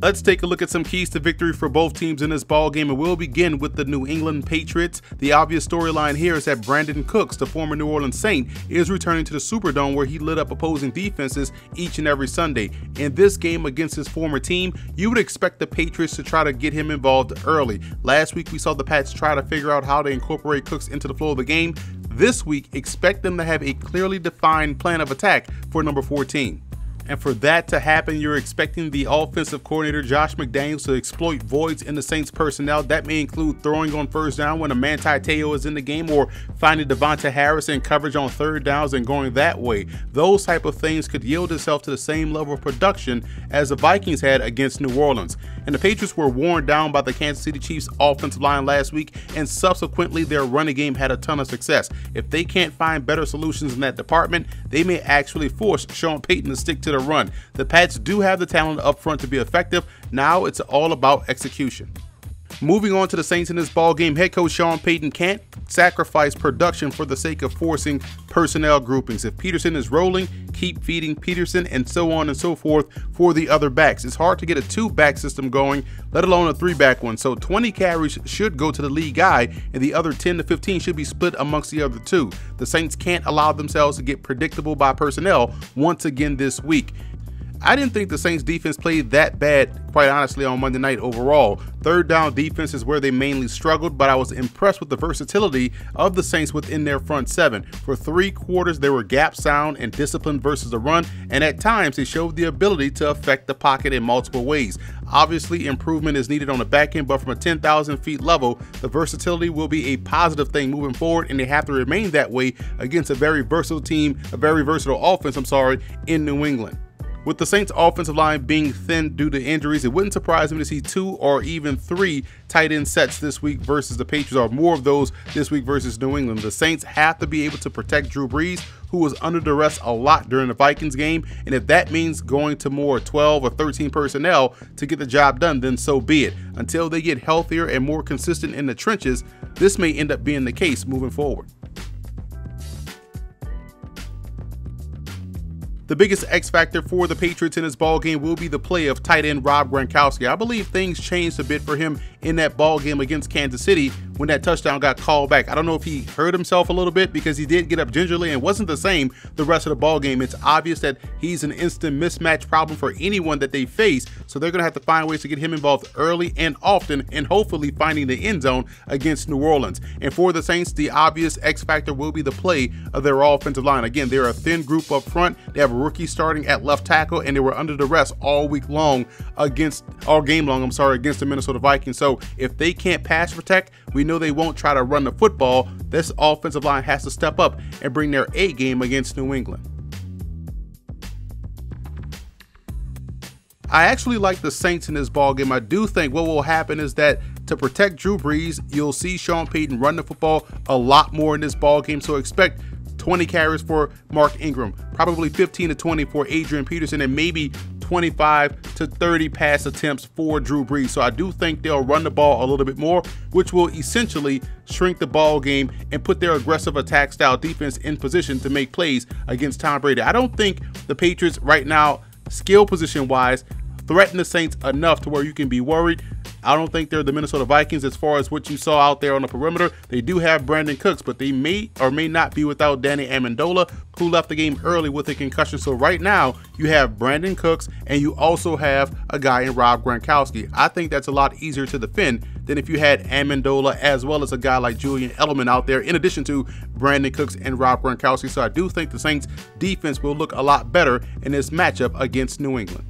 Let's take a look at some keys to victory for both teams in this ball game, and we'll begin with the New England Patriots. The obvious storyline here is that Brandon Cooks, the former New Orleans Saint, is returning to the Superdome where he lit up opposing defenses each and every Sunday. In this game against his former team, you would expect the Patriots to try to get him involved early. Last week we saw the Pats try to figure out how to incorporate Cooks into the flow of the game. This week, expect them to have a clearly defined plan of attack for number 14. And for that to happen, you're expecting the offensive coordinator, Josh McDaniels, to exploit voids in the Saints personnel. That may include throwing on first down when a Manti Te'o is in the game, or finding Devonta Harris in coverage on third downs and going that way. Those type of things could yield itself to the same level of production as the Vikings had against New Orleans. And the Patriots were worn down by the Kansas City Chiefs offensive line last week, and subsequently their running game had a ton of success. If they can't find better solutions in that department, they may actually force Sean Payton to stick to the run. The Pats do have the talent up front to be effective. Now it's all about execution. Moving on to the Saints in this ball game, head coach Sean Payton can't sacrifice production for the sake of forcing personnel groupings. If Peterson is rolling, keep feeding Peterson, and so on and so forth for the other backs. It's hard to get a 2-back system going, let alone a 3-back one. So 20 carries should go to the lead guy, and the other 10 to 15 should be split amongst the other two. The Saints can't allow themselves to get predictable by personnel once again this week. I didn't think the Saints defense played that bad, quite honestly, on Monday night overall. Third down defense is where they mainly struggled, but I was impressed with the versatility of the Saints within their front seven. For 3 quarters, they were gap sound and disciplined versus the run, and at times they showed the ability to affect the pocket in multiple ways. Obviously, improvement is needed on the back end, but from a 10,000 feet level, the versatility will be a positive thing moving forward, and they have to remain that way against a very versatile team, a very versatile offense, in New England. With the Saints offensive line being thin due to injuries, it wouldn't surprise me to see 2 or even 3 tight end sets this week versus the Patriots, or more of those this week versus New England. The Saints have to be able to protect Drew Brees, who was under duress a lot during the Vikings game, and if that means going to more 12 or 13 personnel to get the job done, then so be it. Until they get healthier and more consistent in the trenches, this may end up being the case moving forward. The biggest X factor for the Patriots in this ball game will be the play of tight end Rob Gronkowski. I believe things changed a bit for him in that ball game against Kansas City when that touchdown got called back. I don't know if he hurt himself a little bit, because he did get up gingerly and wasn't the same the rest of the ball game. It's obvious that he's an instant mismatch problem for anyone that they face, so they're going to have to find ways to get him involved early and often, and hopefully finding the end zone against New Orleans. And for the Saints, the obvious X factor will be the play of their offensive line. Again, they're a thin group up front. They have a rookie starting at left tackle, and they were under duress all game long against the Minnesota Vikings. So if they can't pass protect, we know they won't try to run the football. This offensive line has to step up and bring their A game against New England. I actually like the Saints in this ball game. I do think what will happen is that to protect Drew Brees, you'll see Sean Payton run the football a lot more in this ball game. So expect 20 carries for Mark Ingram, probably 15 to 20 for Adrian Peterson, and maybe 25 to 30 pass attempts for Drew Brees. So I do think they'll run the ball a little bit more, which will essentially shrink the ball game and put their aggressive attack style defense in position to make plays against Tom Brady. I don't think the Patriots right now, skill position wise, threaten the Saints enough to where you can be worried. I don't think they're the Minnesota Vikings as far as what you saw out there on the perimeter. They do have Brandon Cooks, but they may or may not be without Danny Amendola, who left the game early with a concussion. So right now, you have Brandon Cooks, and you also have a guy in Rob Gronkowski. I think that's a lot easier to defend than if you had Amendola as well as a guy like Julian Edelman out there, in addition to Brandon Cooks and Rob Gronkowski. So I do think the Saints defense will look a lot better in this matchup against New England.